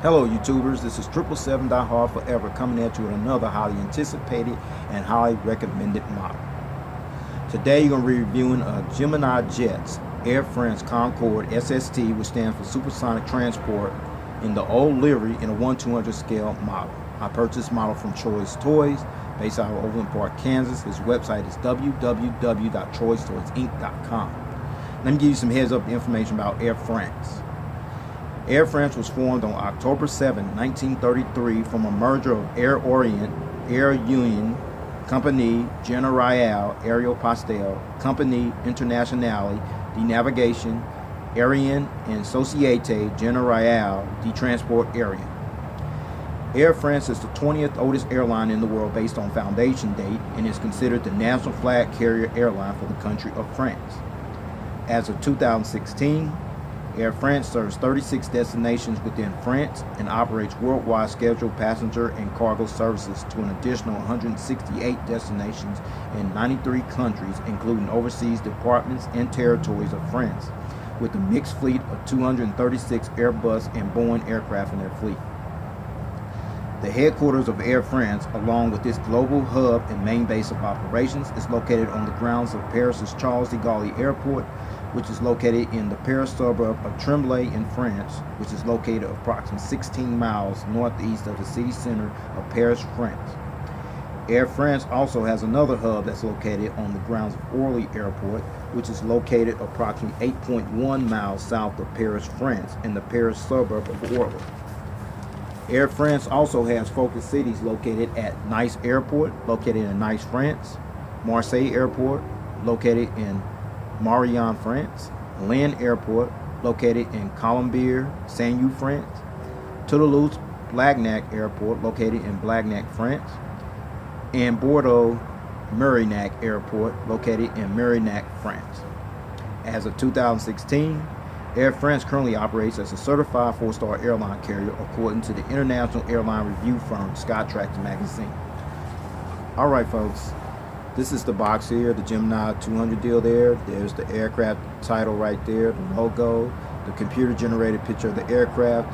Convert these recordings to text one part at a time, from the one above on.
Hello YouTubers, this is 777 Forever coming at you with another highly anticipated and highly recommended model. Today you're going to be reviewing a Gemini Jets Air France Concorde SST, which stands for Supersonic Transport, in the old livery in a 1/200 scale model. I purchased this model from Choice Toys based out of Overland Park, Kansas. His website is www.choicetoysinc.com. Let me give you some heads up information about Air France. Air France was formed on October 7, 1933 from a merger of Air Orient, Air Union, Compagnie Generale Aerospatiale, Compagnie Internationale de Navigation Aérienne, and Société Générale de Transport Aérien. Air France is the 20th oldest airline in the world based on foundation date and is considered the national flag carrier airline for the country of France. As of 2016, Air France serves 36 destinations within France and operates worldwide scheduled passenger and cargo services to an additional 168 destinations in 93 countries, including overseas departments and territories of France, with a mixed fleet of 236 Airbus and Boeing aircraft in their fleet. The headquarters of Air France, along with its global hub and main base of operations, is located on the grounds of Paris's Charles de Gaulle Airport, which is located in the Paris suburb of Tremblay in France, which is located approximately 16 miles northeast of the city center of Paris, France. Air France also has another hub that's located on the grounds of Orly Airport, which is located approximately 8.1 miles south of Paris, France, in the Paris suburb of Orly. Air France also has focus cities located at Nice Airport, located in Nice, France, Marseille Airport, located in Marion, France, Lyon Airport, located in Colombier, Saint-U, France, Toulouse-Blagnac Airport, located in Blagnac, France, and Bordeaux-Merignac Airport, located in Merignac, France. As of 2016, Air France currently operates as a certified 4-star airline carrier according to the international airline review firm Skytrax magazine. Alright folks, this is the box here, the Gemini 200 deal there. There's the aircraft title right there, the logo, the computer generated picture of the aircraft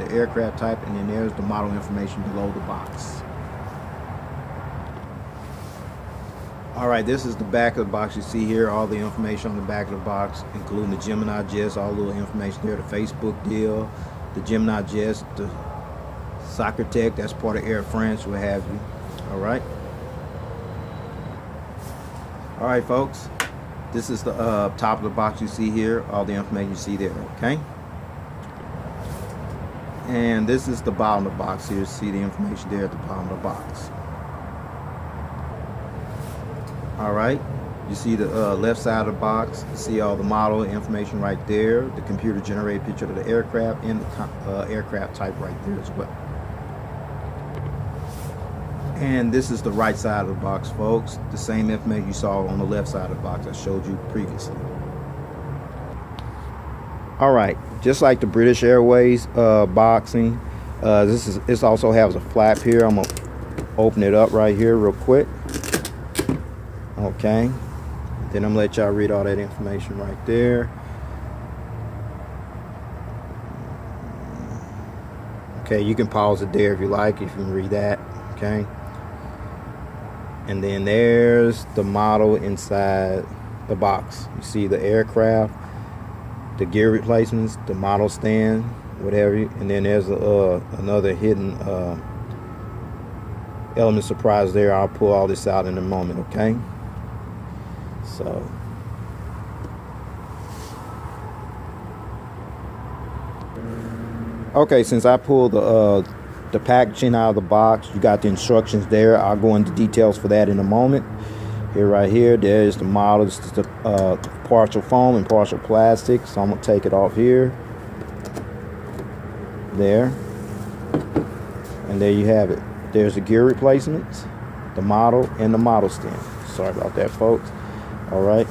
type, and then there's the model information below the box. Alright, this is the back of the box. You see here all the information on the back of the box, including the Gemini Jets, all the little information there, the Facebook deal, the Gemini Jets, the Soccer Tech, that's part of Air France, what have you. Alright. Alright folks, this is the top of the box you see here, all the information you see there, okay? And this is the bottom of the box here, see the information there at the bottom of the box. Alright, you see the left side of the box, you see all the model information right there, the computer generated picture of the aircraft, and the aircraft type right there as well. And this is the right side of the box, folks. The same information you saw on the left side of the box I showed you previously. Alright, just like the British Airways boxing, this also has a flap here. I'm going to open it up right here real quick. Okay, then I'm going to let y'all read all that information right there. Okay, you can pause it there if you like, if you can read that. Okay. And then there's the model inside the box. You see the aircraft, the gear replacements, the model stand, whatever. And then there's another hidden element surprise there. I'll pull all this out in a moment, okay? So okay, since I pulled the packaging out of the box, you got the instructions there. I'll go into details for that in a moment. Here, right here, there's the model. This is the partial foam and partial plastic, so I'm gonna take it off here. There, and there you have it. There's the gear replacements, the model, and the model stand. Sorry about that, folks. All right,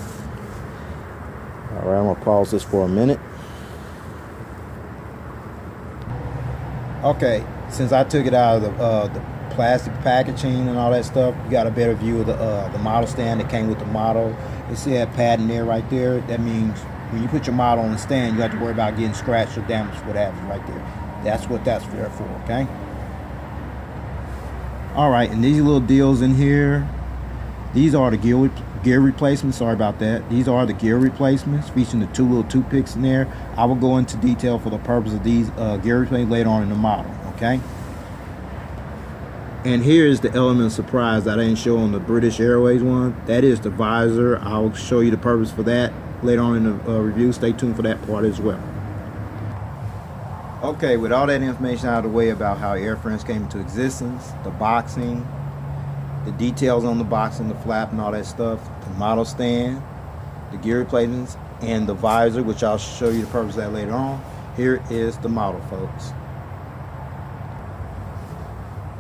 I'm gonna pause this for a minute. Okay, since I took it out of the plastic packaging and all that stuff, you got a better view of the model stand that came with the model. You see that padding there right there? That means when you put your model on the stand, you have to worry about getting scratched or damaged, what have you, right there. That's what that's there for, okay? All right, and these little deals in here, these are the gear replacements. Sorry about that. These are the gear replacements, featuring the two little toothpicks in there. I will go into detail for the purpose of these gear replacements later on in the model, okay? And here is the element of surprise that I didn't show on the British Airways one. That is the visor. I'll show you the purpose for that later on in the review. Stay tuned for that part as well. Okay, with all that information out of the way about how Air France came into existence, the boxing, the details on the boxing, the flap and all that stuff, the model stand, the gear replacements, and the visor, which I'll show you the purpose of that later on. Here is the model, folks.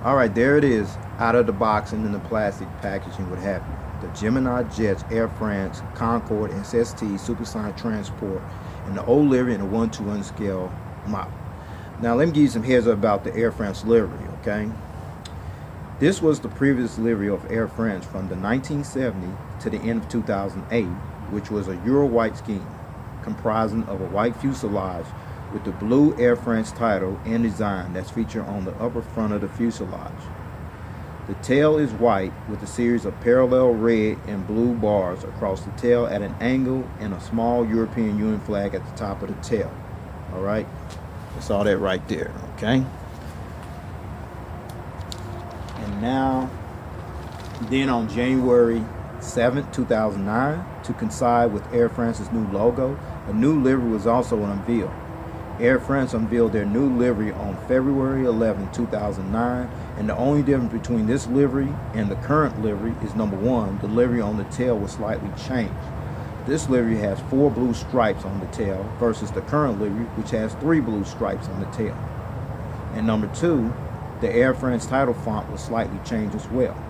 Alright, there it is, out of the box and in the plastic packaging, what have you. The Gemini Jets Air France Concorde SST Supersonic Transport in the old livery and the 1-to-1 scale model. Now let me give you some heads up about the Air France livery, okay? This was the previous livery of Air France from the 1970 to the end of 2008, which was a Euro white scheme comprising of a white fuselage with the blue Air France title and design that's featured on the upper front of the fuselage. The tail is white with a series of parallel red and blue bars across the tail at an angle and a small European Union flag at the top of the tail. Alright, that's all that right there, okay? And now, then on January 7th, 2009, to coincide with Air France's new logo, a new livery was also unveiled. Air France unveiled their new livery on February 11, 2009, and the only difference between this livery and the current livery is, number one, the livery on the tail was slightly changed. This livery has 4 blue stripes on the tail versus the current livery, which has 3 blue stripes on the tail. And number 2, the Air France title font was slightly changed as well.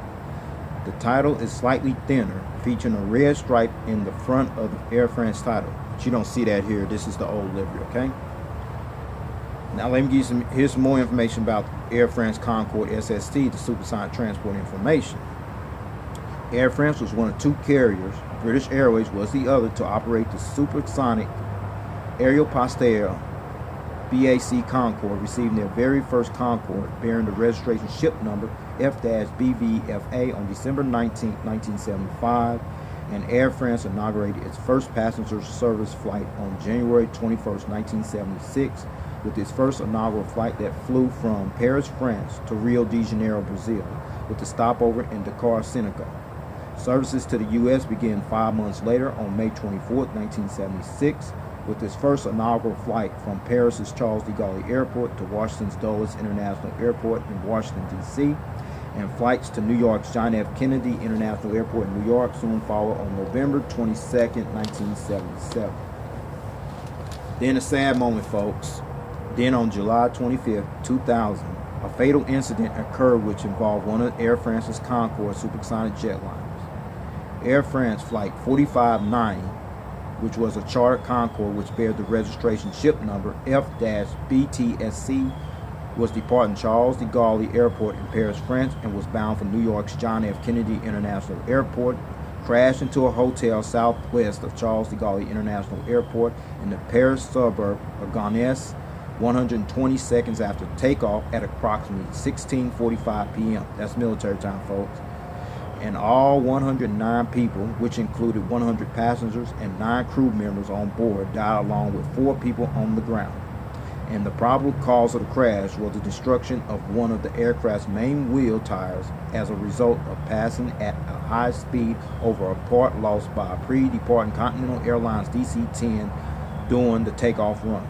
The title is slightly thinner, featuring a red stripe in the front of the Air France title. But you don't see that here. This is the old livery, okay? Now let me give you here's some more information about Air France Concorde SST, the supersonic transport information. Air France was one of 2 carriers. British Airways was the other to operate the supersonic Aerospatiale BAC Concorde, receiving their very first Concorde bearing the registration ship number F-BVFA on December 19, 1975, and Air France inaugurated its first passenger service flight on January 21, 1976, with its first inaugural flight that flew from Paris, France to Rio de Janeiro, Brazil, with the stopover in Dakar, Senegal. Services to the U.S. began 5 months later on May 24, 1976, with its first inaugural flight from Paris's Charles-de-Gaulle Airport to Washington's Dulles International Airport in Washington, D.C., and flights to New York's John F. Kennedy International Airport in New York soon followed on November 22, 1977. Then a sad moment, folks. Then on July 25, 2000, a fatal incident occurred which involved one of Air France's Concorde supersonic jetliners. Air France Flight 4590, which was a chartered Concorde which bears the registration ship number F-BTSC, was departing Charles de Gaulle Airport in Paris, France, and was bound for New York's John F. Kennedy International Airport, crashed into a hotel southwest of Charles de Gaulle International Airport in the Paris suburb of Gonesse, 120 seconds after takeoff at approximately 16:45 p.m. That's military time, folks. And all 109 people, which included 100 passengers and 9 crew members on board, died along with 4 people on the ground. And the probable cause of the crash was the destruction of one of the aircraft's main wheel tires as a result of passing at a high speed over a part lost by a pre-departing Continental Airlines DC-10 during the takeoff run.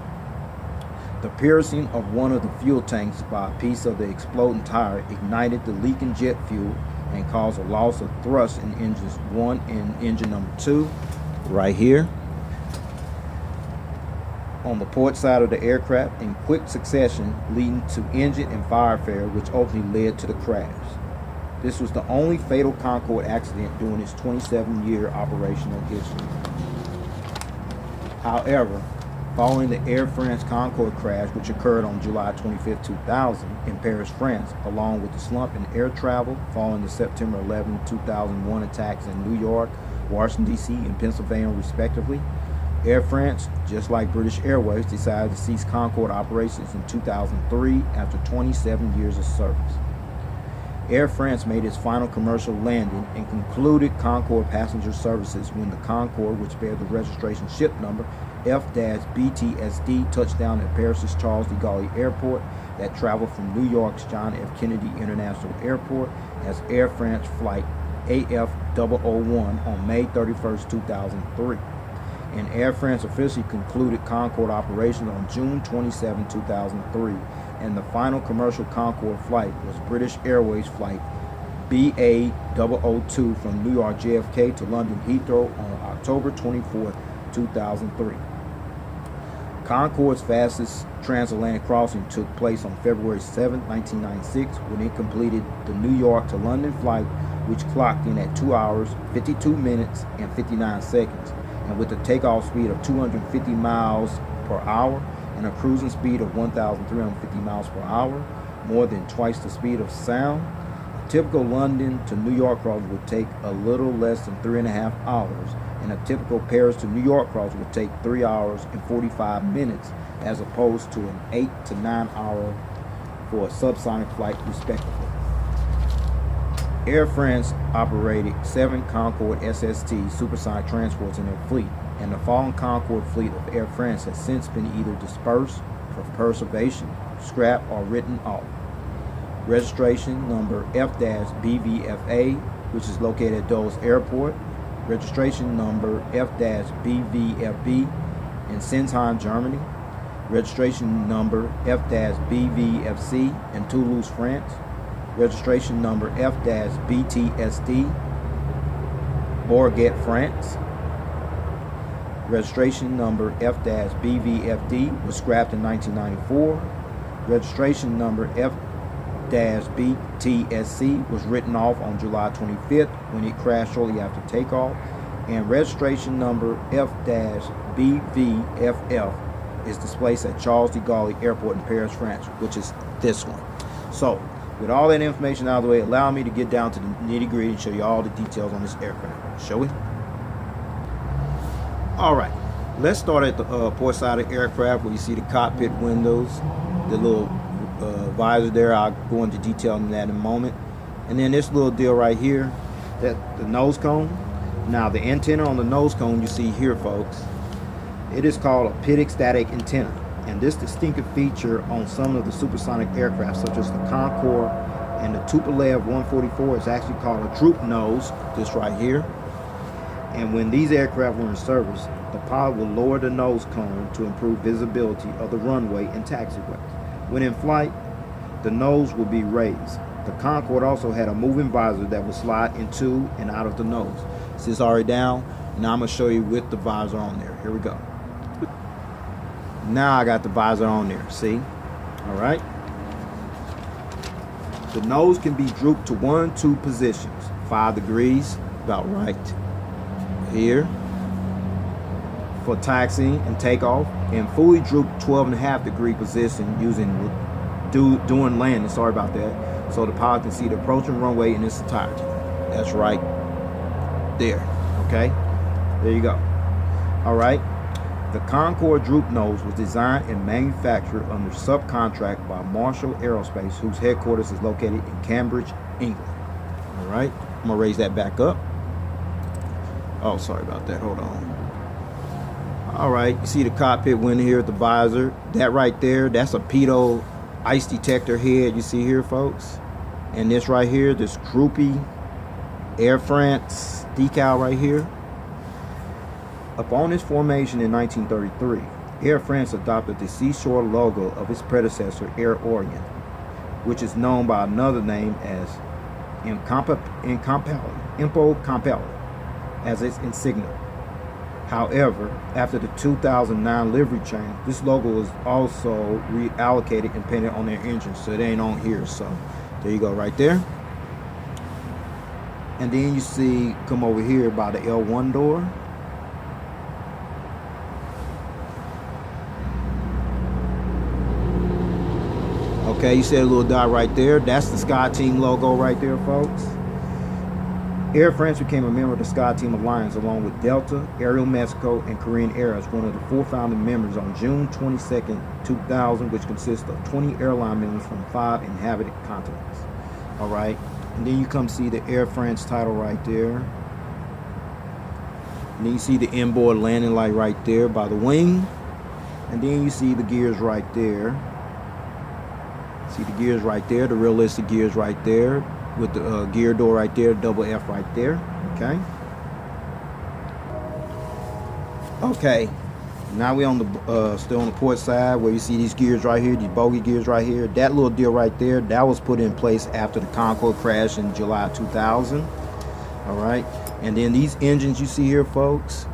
The piercing of one of the fuel tanks by a piece of the exploding tire ignited the leaking jet fuel and caused a loss of thrust in engines 1 and engine number 2, right here, on the port side of the aircraft in quick succession, leading to engine and fire failure, which ultimately led to the crash. This was the only fatal Concorde accident during its 27-year operational history. However, following the Air France Concorde crash, which occurred on July 25, 2000 in Paris, France, along with the slump in air travel following the September 11, 2001 attacks in New York, Washington, D.C., and Pennsylvania, respectively, Air France, just like British Airways, decided to cease Concorde operations in 2003 after 27 years of service. Air France made its final commercial landing and concluded Concorde passenger services when the Concorde, which bears the registration ship number F-BVFA, touched down at Paris's Charles de Gaulle Airport that traveled from New York's John F. Kennedy International Airport as Air France Flight AF001 on May 31, 2003. And Air France officially concluded Concorde operations on June 27, 2003, and the final commercial Concorde flight was British Airways flight BA002 from New York JFK to London Heathrow on October 24, 2003. Concorde's fastest transatlantic crossing took place on February 7, 1996, when it completed the New York to London flight, which clocked in at 2 hours, 52 minutes, and 59 seconds. And with a takeoff speed of 250 miles per hour and a cruising speed of 1,350 miles per hour, more than twice the speed of sound, a typical London to New York crossing would take a little less than 3.5 hours, and a typical Paris to New York crossing would take 3 hours and 45 minutes, as opposed to an 8 to 9 hour for a subsonic flight, respectively. Air France operated 7 Concorde SST supersonic transports in their fleet, and the fallen Concorde fleet of Air France has since been either dispersed for preservation, scrapped, or written off. Registration number F-BVFA, which is located at DeGaulle Airport. Registration number F-BVFB in Sinsheim, Germany. Registration number F-BVFC in Toulouse, France. Registration number F-BTSD, Bourget, France. Registration number F-BVFD was scrapped in 1994. Registration number F-BTSC was written off on July 25th when it crashed shortly after takeoff. And registration number F-BVFF is displaced at Charles de Gaulle Airport in Paris, France, which is this one. So, with all that information out of the way, allow me to get down to the nitty-gritty and show you all the details on this aircraft. Shall we? All right. Let's start at the port side of the aircraft, where you see the cockpit windows, the little visor there. I'll go into detail on that in a moment. And then this little deal right here, that the nose cone. Now, the antenna on the nose cone you see here, folks, it is called a pitted static antenna. And this distinctive feature on some of the supersonic aircraft, such as the Concorde and the Tupolev 144, is actually called a droop nose, this right here. And when these aircraft were in service, the pilot will lower the nose cone to improve visibility of the runway and taxiways. When in flight, the nose will be raised. The Concorde also had a moving visor that will slide into and out of the nose. See, it's already down. Now I'm going to show you with the visor on there. Here we go. Now I got the visor on there, see? All right. The nose can be drooped to 1-2 positions. 5 degrees, about right here, for taxiing and takeoff, and fully drooped 12.5 degree position doing landing. Sorry about that. So the pilot can see the approaching runway in its entirety. That's right there. Okay. There you go. All right. The Concorde droop nose was designed and manufactured under subcontract by Marshall Aerospace, whose headquarters is located in Cambridge, England. All right, I'm gonna raise that back up. Oh, sorry about that. Hold on. All right, you see the cockpit window here at the visor. That right there, that's a pitot ice detector head. You see here, folks, and this right here, this droopy Air France decal right here. Upon its formation in 1933, Air France adopted the seashore logo of its predecessor, Air Orient, which is known by another name as Impo Compelli, as its insignia. However, after the 2009 livery change, this logo was also reallocated and painted on their engine, so it ain't on here. So there you go, right there. And then you see, come over here by the L1 door. Okay, you see a little dot right there. That's the Sky Team logo right there, folks. Air France became a member of the SkyTeam Alliance along with Delta, Aerial Mexico, and Korean Air as one of the 4 founding members on June 22nd, 2000, which consists of 20 airline members from 5 inhabited continents. All right, and then you come see the Air France title right there. And then you see the inboard landing light right there by the wing. And then you see the gears right there. See the gears right there, the realistic gears right there, with the gear door right there, double F right there. Okay, now we on the still on the port side, where you see these gears right here, these bogey gears right here. That little deal right there, that was put in place after the Concorde crash in July 2000. All right, and then these engines you see here, folks,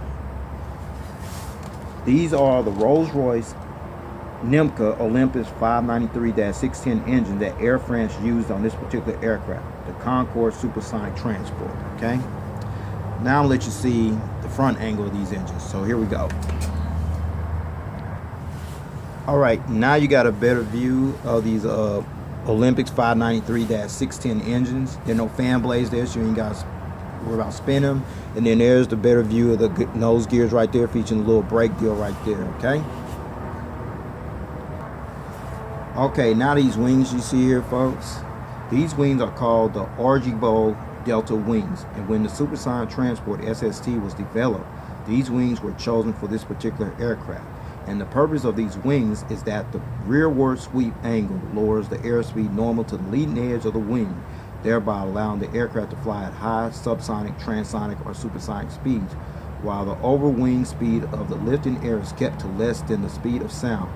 these are the Rolls-Royce Nimca Olympus 593-610 engine that Air France used on this particular aircraft, the Concorde Supersonic transport. Okay, now I'll let you see the front angle of these engines. So here we go. All right, now you got a better view of these Olympus 593-610 engines. There are no fan blades there, so you ain't got to worry about spinning them. And then there's the better view of the nose gears right there, featuring a little brake deal right there. Okay, now these wings you see here, folks, these wings are called the Argibo Delta wings. And when the Supersonic Transport SST was developed, these wings were chosen for this particular aircraft. And the purpose of these wings is that the rearward sweep angle lowers the airspeed normal to the leading edge of the wing, thereby allowing the aircraft to fly at high subsonic, transonic, or supersonic speeds, while the overwing speed of the lifting air is kept to less than the speed of sound.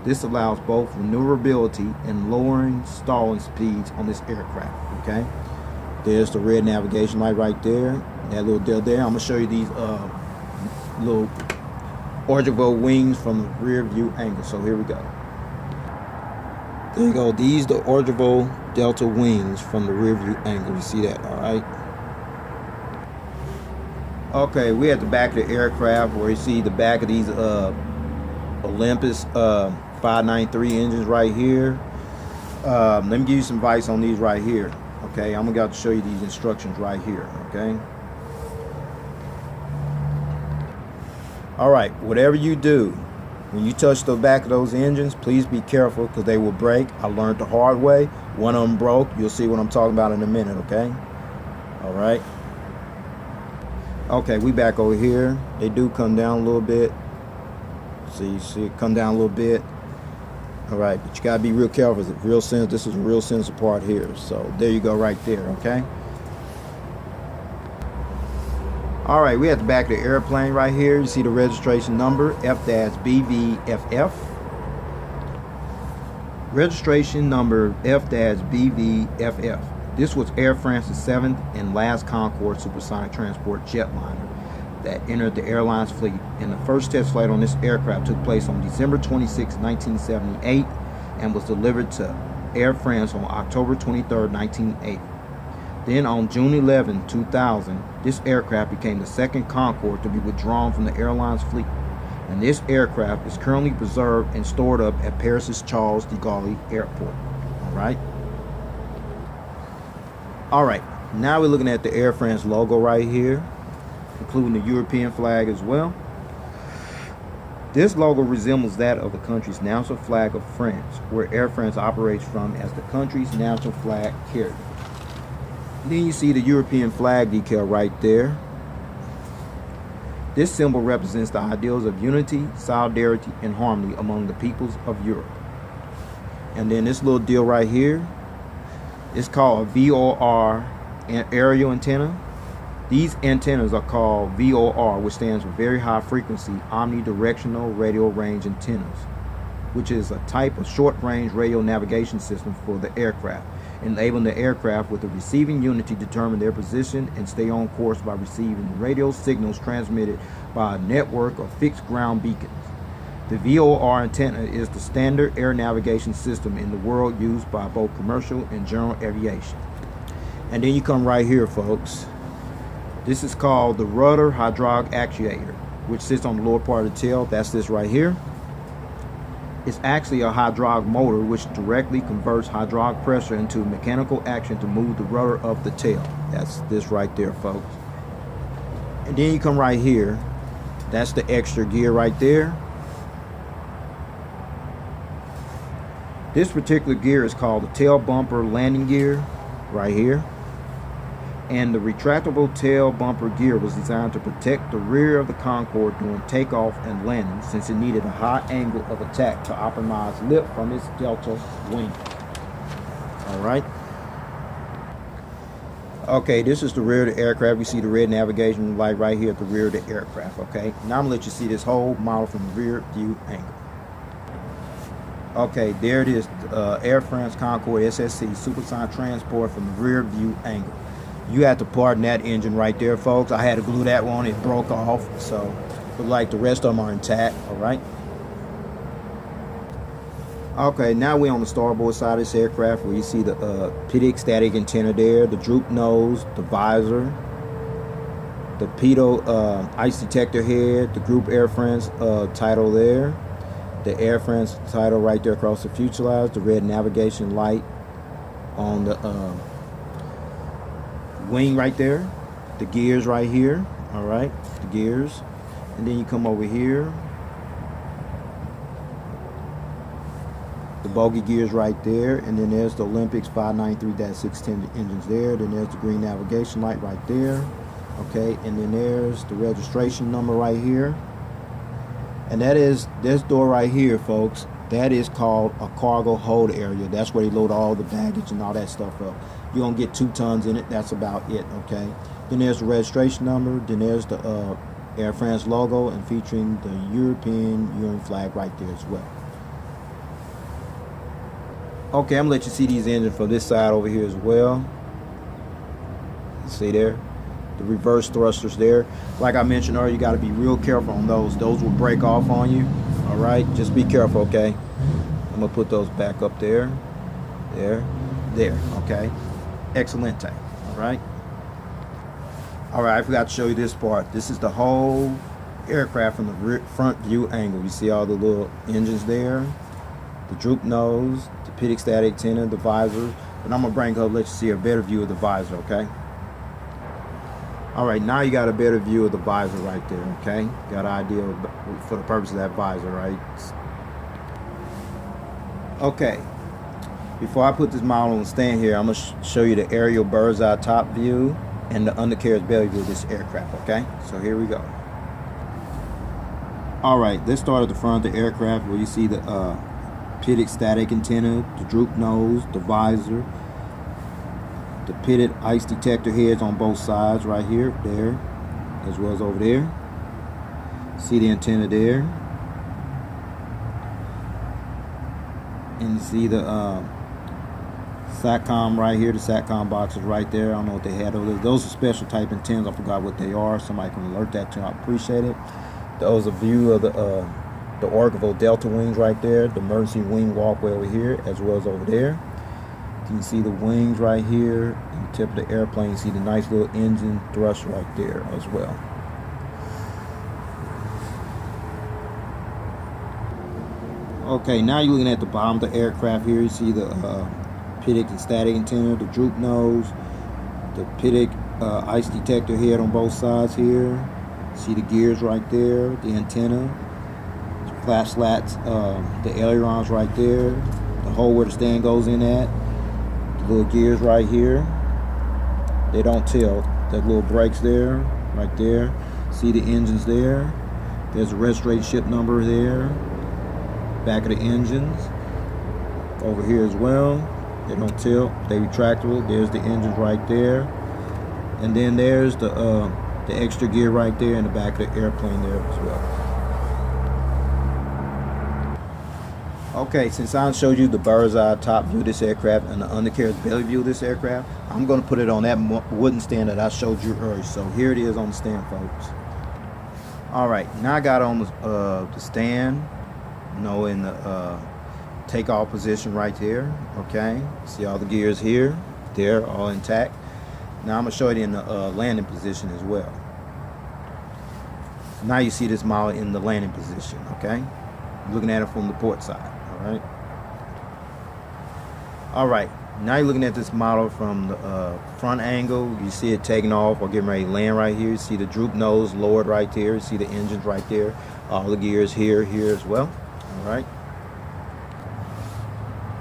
This allows both maneuverability and lowering stalling speeds on this aircraft. Okay, there's the red navigation light right there, that little deal there. I'm gonna show you these little Argivo wings from the rear view angle. So here we go. There you go. These the Argivo Delta wings from the rear view angle. You see that? All right. Okay, we at the back of the aircraft, where you see the back of these Olympus 593 engines right here. Let me give you some advice on these right here. Okay, I'm going to show you these instructions right here. Okay. All right, whatever you do, when you touch the back of those engines, please be careful, because they will break. I learned the hard way. One of them broke. You'll see what I'm talking about in a minute. Okay. All right. Okay, we back over here. They do come down a little bit. See it come down a little bit. All right, but you gotta be real careful. It's real sensitive. This is a real sensitive part here. So there you go, right there. Okay. All right, we at the back of the airplane right here. You see the registration number, F-BVFA. Registration number F-BVFA. This was Air France's 7th and last Concorde supersonic transport jetliner that entered the airline's fleet, and the first test flight on this aircraft took place on December 26, 1978, and was delivered to Air France on October 23, 1980. Then on June 11, 2000, this aircraft became the second Concorde to be withdrawn from the airline's fleet, and this aircraft is currently preserved and stored up at Paris's Charles de Gaulle Airport. All right, now we're looking at the Air France logo right here, including the European flag as well. This logo resembles that of the country's national flag of France, where Air France operates from as the country's national flag carrier. Then you see the European flag decal right there. This symbol represents the ideals of unity, solidarity, and harmony among the peoples of Europe. And then this little deal right here, it's called a VOR aerial antenna. These antennas are called VOR, which stands for Very High Frequency Omnidirectional Radio Range Antennas, which is a type of short-range radio navigation system for the aircraft, enabling the aircraft with the receiving unit to determine their position and stay on course by receiving radio signals transmitted by a network of fixed ground beacons. The VOR antenna is the standard air navigation system in the world, used by both commercial and general aviation. And then you come right here, folks. This is called the rudder hydraulic actuator, which sits on the lower part of the tail. That's this right here. It's actually a hydraulic motor which directly converts hydraulic pressure into mechanical action to move the rudder of the tail. That's this right there, folks. And then you come right here. That's the extra gear right there. This particular gear is called the tail bumper landing gear right here. And the retractable tail bumper gear was designed to protect the rear of the Concorde during takeoff and landing, since it needed a high angle of attack to optimize lift from its delta wing. Alright. Okay, this is the rear of the aircraft. You see the red navigation light right here at the rear of the aircraft. Okay, now I'm going to let you see this whole model from the rear view angle. Okay, there it is, Air France Concorde SST Supersonic transport from the rear view angle. You have to pardon that engine right there, folks. I had to glue that one. It broke off, so look like the rest of them are intact. All right. Okay, now we're on the starboard side of this aircraft, where you see the pitot static antenna there, the droop nose, the visor, the pitot ice detector head, the Group Air France title there, the Air France title right there across the fuselage, the red navigation light on the wing right there, the gears right here. All right, the gears. And then you come over here, the bogey gears right there, and then there's the Olympics 593-610 engines there. Then there's the green navigation light right there. Okay, and then there's the registration number right here. And that is this door right here, folks. That is called a cargo hold area. That's where they load all the baggage and all that stuff up. You're gonna get 2 tons in it. That's about it. Okay. Then there's the registration number. Then there's the Air France logo, and featuring the European Union flag right there as well. Okay, I'm gonna let you see these engines from this side over here as well. See there, the reverse thrusters there. Like I mentioned earlier, you got to be real careful on those. Those will break off on you. All right, just be careful. Okay, I'm gonna put those back up there, there. Okay, excelente. All right. All right, I forgot to show you this part. This is the whole aircraft from the front view angle. You see all the little engines there, the droop nose, the pitot static antenna, the visor. But I'm gonna bring up, let you see a better view of the visor. Okay. All right, now you got a better view of the visor right there. Okay, got an idea for the purpose of that visor, right? Okay. Before I put this model on the stand here, I'm going to show you the aerial bird's eye top view and the undercarriage belly view of this aircraft, okay? So here we go. Alright, let's start at the front of the aircraft, where you see the pitot static antenna, the droop nose, the visor, the pitot ice detector heads on both sides right here, there, as well as over there. See the antenna there. And you see the SATCOM right here, the SATCOM boxes right there. I don't know what they had over there. Those are special type antennas. I forgot what they are. Somebody can alert that to. I appreciate it. Those are a view of the Orgaville Delta wings right there. The emergency wing walkway over here, as well as over there. You can see the wings right here. And the tip of the airplane. You see the nice little engine thrust right there as well. Okay, now you're looking at the bottom of the aircraft here. You see the pitot and static antenna, the droop nose, the pitot ice detector head on both sides here. See the gears right there, the antenna, the flap slats, the ailerons right there, the hole where the stand goes in at, the little gears right here. They don't tilt. That little brakes there, right there. See the engines there. There's a registration ship number there. Back of the engines over here as well. They don't tilt, they retractable. There's the engines right there, and then there's the extra gear right there in the back of the airplane there as well. Okay, since I showed you the bird's eye top view of this aircraft and the undercarriage belly view of this aircraft, I'm going to put it on that wooden stand that I showed you earlier. So here it is on the stand, folks. All right, now I got on the stand. In the takeoff position right there. Okay, see all the gears here, they're all intact. Now I'm gonna show you in the landing position as well. Now you see this model in the landing position. Okay, looking at it from the port side. All right, now you're looking at this model from the front angle. You see it taking off or getting ready to land right here. You see the droop nose lowered right there. You see the engines right there. All the gears here as well. All right.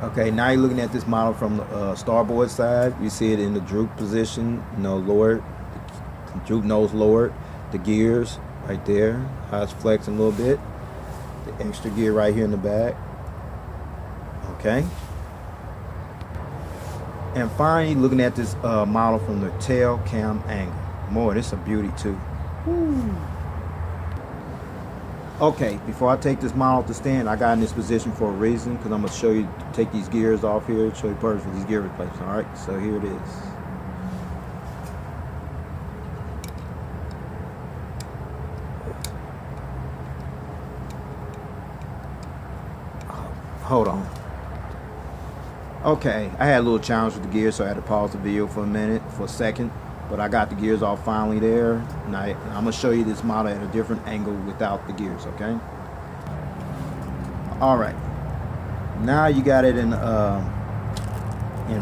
Okay, now you're looking at this model from the starboard side. You see it in the droop position, lowered, the droop nose lowered, the gears right there, how it's flexing a little bit, the extra gear right here in the back. Okay. And finally, looking at this model from the tail cam angle. Boy, this is a beauty too. Woo. Okay, before I take this model to stand, I got in this position for a reason, because I'm going to show you, take these gears off here, show you the purpose for these gear replacements. All right, so here it is. Hold on. Okay, I had a little challenge with the gears, so I had to pause the video for a second. But I got the gears off finally there, and I'm gonna show you this model at a different angle without the gears. Okay. All right. Now you got it in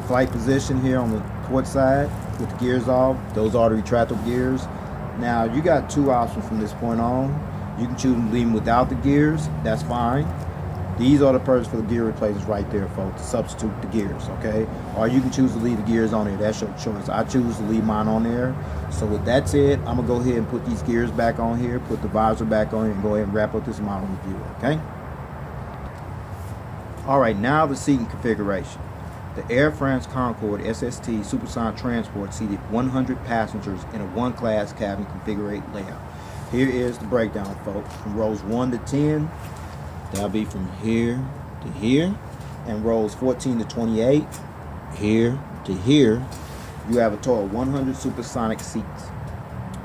flight position here on the port side with the gears off. Those are the retractable gears. Now you got two options from this point on. You can choose to leave them without the gears. That's fine. These are the purpose for the gear replacements right there, folks, to substitute the gears, okay? Or you can choose to leave the gears on there. That's your choice. I choose to leave mine on there. So with that said, I'm going to go ahead and put these gears back on here, put the visor back on here, and go ahead and wrap up this model review, okay? All right, now the seating configuration. The Air France Concorde SST Supersonic Transport seated 100 passengers in a one-class cabin configured layout. Here is the breakdown, folks, from rows 1 to 10. That'll be from here to here, and rows 14 to 28, here to here. You have a total of 100 supersonic seats.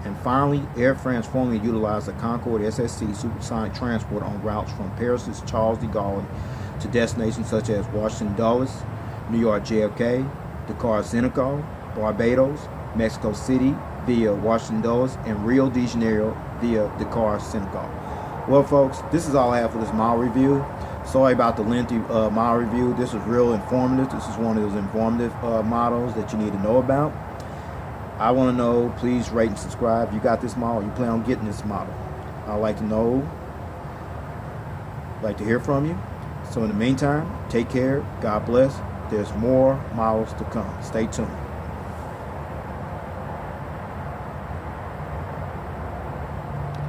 And finally, Air France formerly utilized the Concorde SST supersonic transport on routes from Paris' Charles de Gaulle to destinations such as Washington Dulles, New York JFK, Dakar Senegal, Barbados, Mexico City via Washington Dulles, and Rio de Janeiro via Dakar Senegal. Well, folks, this is all I have for this model review. Sorry about the lengthy model review. This is real informative. This is one of those informative models that you need to know about. I want to know, please rate and subscribe. You got this model, you plan on getting this model. I'd like to know, like to hear from you. So in the meantime, take care. God bless. There's more models to come. Stay tuned.